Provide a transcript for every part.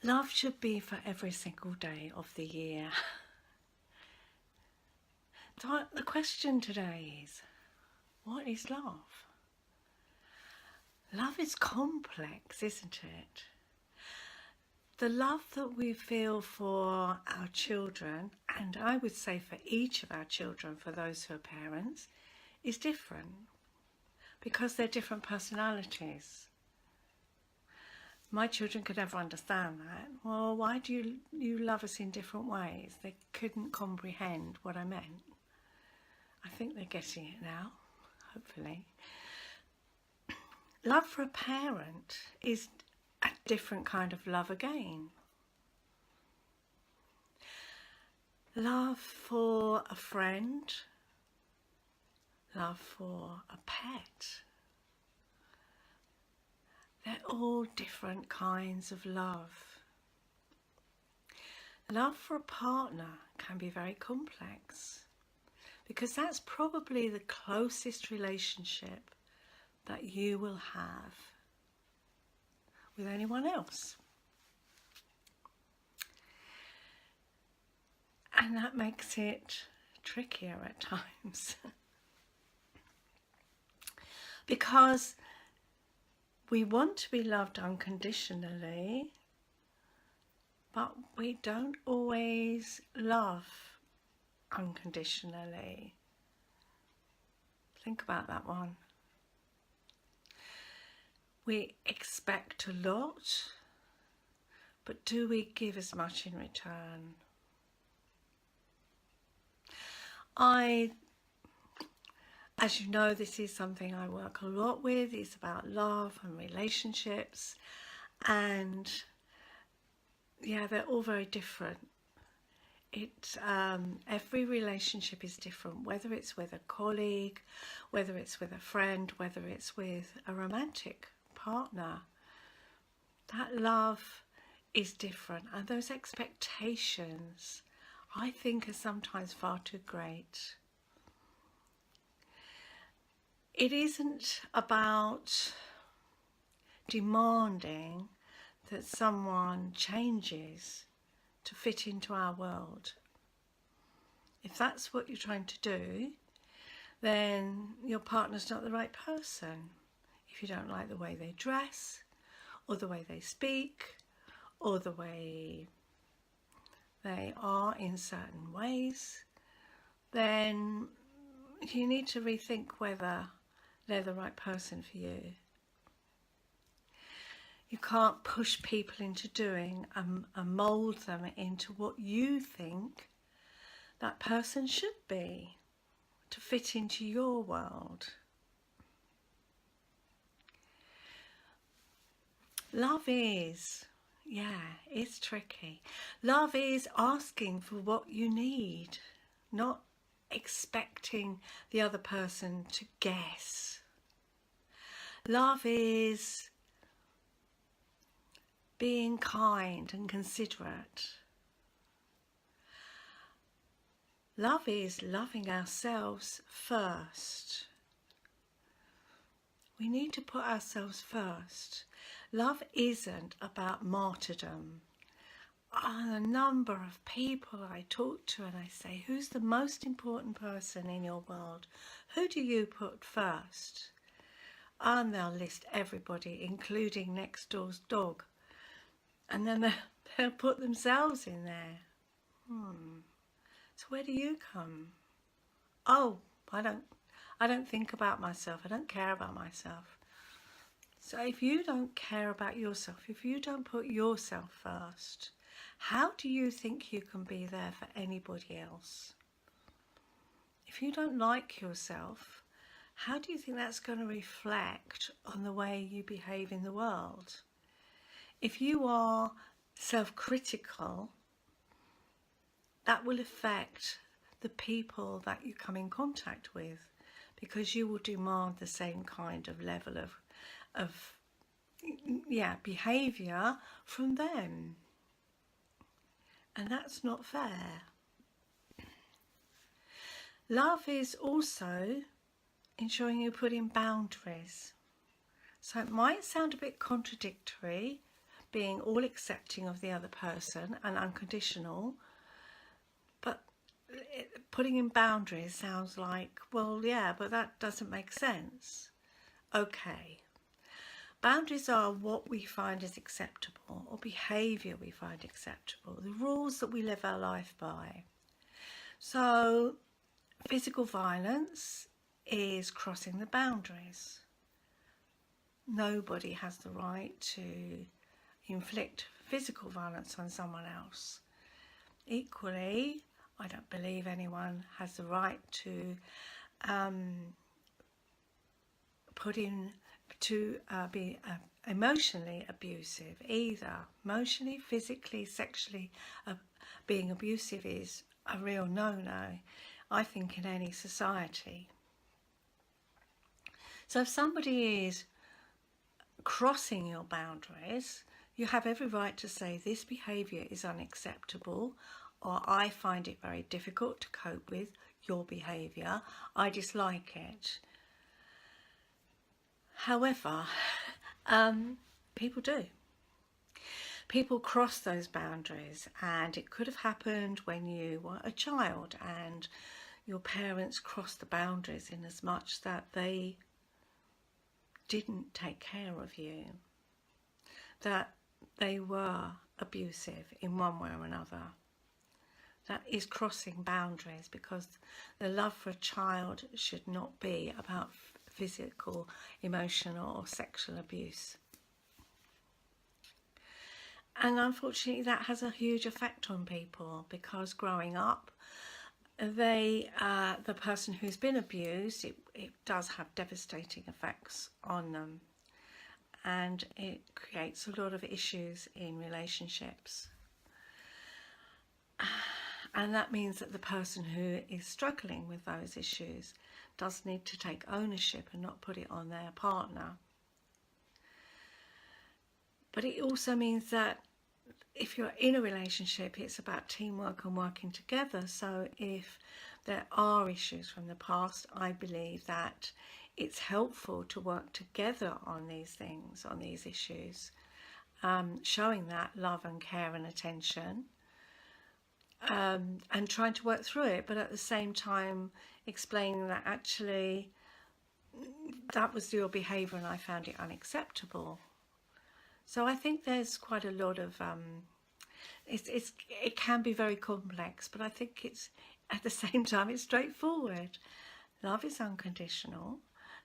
Love should be for every single day of the year. The question today is, what is love? Love is complex, isn't it? The love that we feel for our children, and I would say for each of our children, for those who are parents, is different because they're different personalities. My children could never understand that. Well, why do you love us in different ways? They couldn't comprehend what I meant. I think they're getting it now, hopefully. Love for a parent is a different kind of love again. Love for a friend, love for a pet. They're all different kinds of love. Love for a partner can be very complex because that's probably the closest relationship that you will have with anyone else. And that makes it trickier at times because we want to be loved unconditionally, but we don't always love unconditionally. Think about that one. We expect a lot, but do we give as much in return? As you know, this is something I work a lot with. It's about love and relationships, and yeah, they're all very different. Every relationship is different, whether it's with a colleague, whether it's with a friend, whether it's with a romantic partner. That love is different, and those expectations, I think, are sometimes far too great. It isn't about demanding that someone changes to fit into our world. If that's what you're trying to do, then your partner's not the right person. If you don't like the way they dress, or the way they speak, or the way they are in certain ways, then you need to rethink whether they're the right person for you. You can't push people into doing and mould them into what you think that person should be to fit into your world. Love is, it's tricky. Love is asking for what you need, not expecting the other person to guess. Love is being kind and considerate. Love is loving ourselves first. We need to put ourselves first. Love isn't about martyrdom. A number of people I talk to and I say, who's the most important person in your world? Who do you put first? And they'll list everybody, including next door's dog. And then they'll put themselves in there. So where do you come? Oh, I don't think about myself. I don't care about myself. So if you don't care about yourself, if you don't put yourself first, how do you think you can be there for anybody else? If you don't like yourself, how do you think that's going to reflect on the way you behave in the world? If you are self-critical, that will affect the people that you come in contact with, because you will demand the same kind of level of behaviour from them. And that's not fair. Love is also ensuring you put in boundaries. So it might sound a bit contradictory, being all accepting of the other person and unconditional, but putting in boundaries sounds like, well, yeah, but that doesn't make sense. Okay. Boundaries are what we find is acceptable, or behaviour we find acceptable, the rules that we live our life by. So physical violence is crossing the boundaries. Nobody has the right to inflict physical violence on someone else. Equally, I don't believe anyone has the right to be emotionally abusive either. Emotionally, physically, sexually being abusive is a real no-no, I think, in any society. So if somebody is crossing your boundaries, you have every right to say this behaviour is unacceptable, or I find it very difficult to cope with your behaviour, I dislike it. However, people do. People cross those boundaries, and it could have happened when you were a child and your parents crossed the boundaries in as much that they didn't take care of you, that they were abusive in one way or another. That is crossing boundaries, because the love for a child should not be about physical, emotional or sexual abuse. And unfortunately that has a huge effect on people, because growing up, the person who's been abused, it does have devastating effects on them, and it creates a lot of issues in relationships. And that means that the person who is struggling with those issues does need to take ownership and not put it on their partner. But it also means that if you're in a relationship, it's about teamwork and working together. So if there are issues from the past, I believe that it's helpful to work together on these things, on these issues, showing that love and care and attention, and trying to work through it, but at the same time explaining that actually that was your behaviour and I found it unacceptable. So I think there's quite a lot of it can be very complex, but I think it's at the same time it's straightforward. Love is unconditional.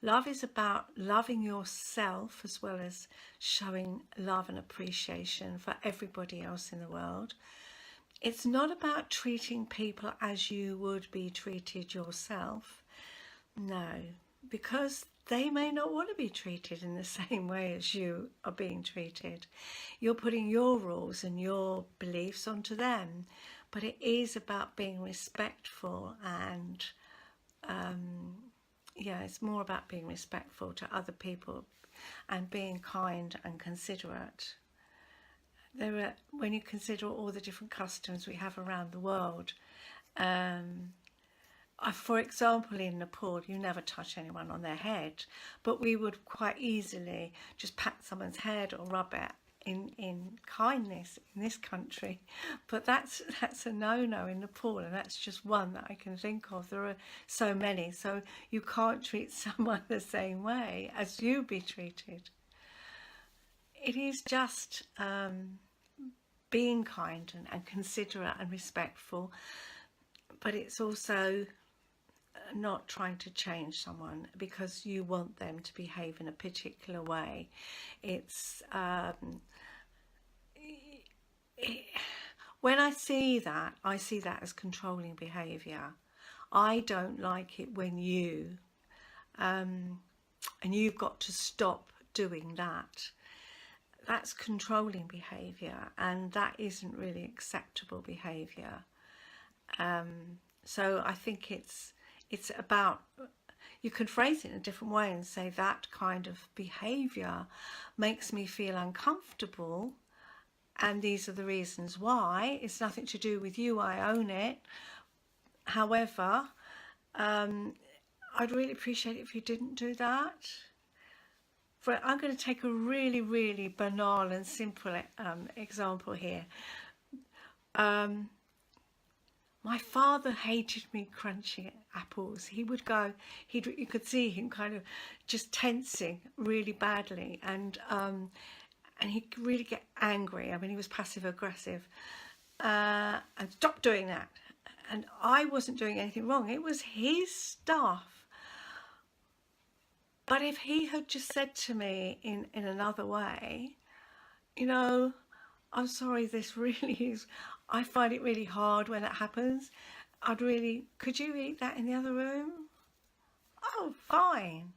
Love is about loving yourself as well as showing love and appreciation for everybody else in the world. It's not about treating people as you would be treated yourself. No, because they may not want to be treated in the same way as you are being treated. You're putting your rules and your beliefs onto them, but it is about being respectful, and it's more about being respectful to other people and being kind and considerate. When you consider all the different customs we have around the world, for example, in Nepal, you never touch anyone on their head, but we would quite easily just pat someone's head or rub it in kindness in this country. But that's a no-no in Nepal, and that's just one that I can think of. There are so many, so you can't treat someone the same way as you be treated. It is just being kind and considerate and respectful, but it's also not trying to change someone because you want them to behave in a particular way. It's when I see that as controlling behaviour. I don't like it when you and you've got to stop doing that. That's controlling behaviour, and that isn't really acceptable behaviour. So I think it's about, you can phrase it in a different way and say that kind of behaviour makes me feel uncomfortable, and these are the reasons why. It's nothing to do with you, I own it. However, I'd really appreciate it if you didn't do that. I'm going to take a really, really banal and simple example here. My father hated me crunching apples. He would go, you could see him kind of just tensing really badly, and he'd really get angry. I mean, he was passive aggressive, and stop doing that. And I wasn't doing anything wrong. It was his stuff. But if he had just said to me in another way, you know, I'm sorry, this really is, I find it really hard when it happens. Could you eat that in the other room? Oh, fine.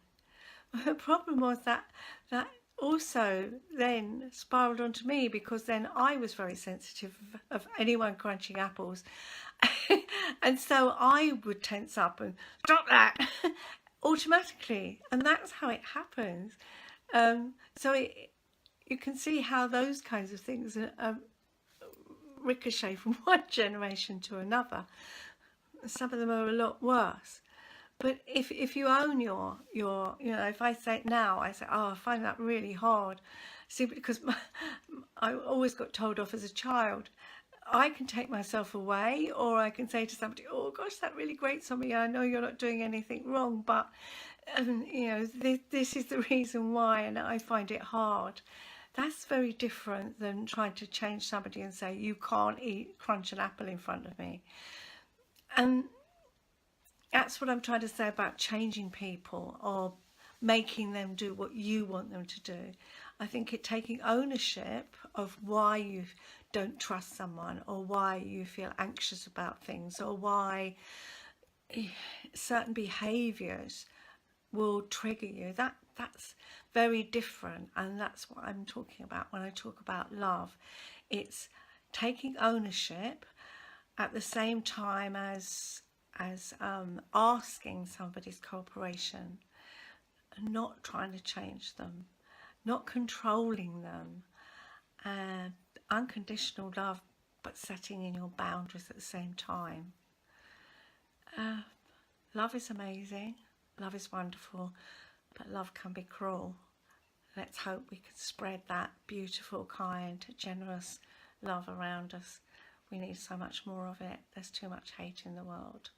The problem was that also then spiraled onto me, because then I was very sensitive of anyone crunching apples. And so I would tense up and stop that automatically. And that's how it happens. You can see how those kinds of things ricochet from one generation to another. Some of them are a lot worse. But if you own your if I say it now, I say, oh, I find that really hard. See, because I always got told off as a child. I can take myself away, or I can say to somebody, oh gosh, that really grates on me. I know you're not doing anything wrong, but this is the reason why, and I find it hard. That's very different than trying to change somebody and say, you can't crunch an apple in front of me. And that's what I'm trying to say about changing people or making them do what you want them to do. I think taking ownership of why you don't trust someone, or why you feel anxious about things, or why certain behaviours will trigger you. That's very different, and that's what I'm talking about when I talk about love. It's taking ownership at the same time as asking somebody's cooperation, and not trying to change them, not controlling them, and unconditional love, but setting in your boundaries at the same time. Love is amazing, love is wonderful, but love can be cruel. Let's hope we can spread that beautiful, kind, generous love around us. We need so much more of it. There's too much hate in the world.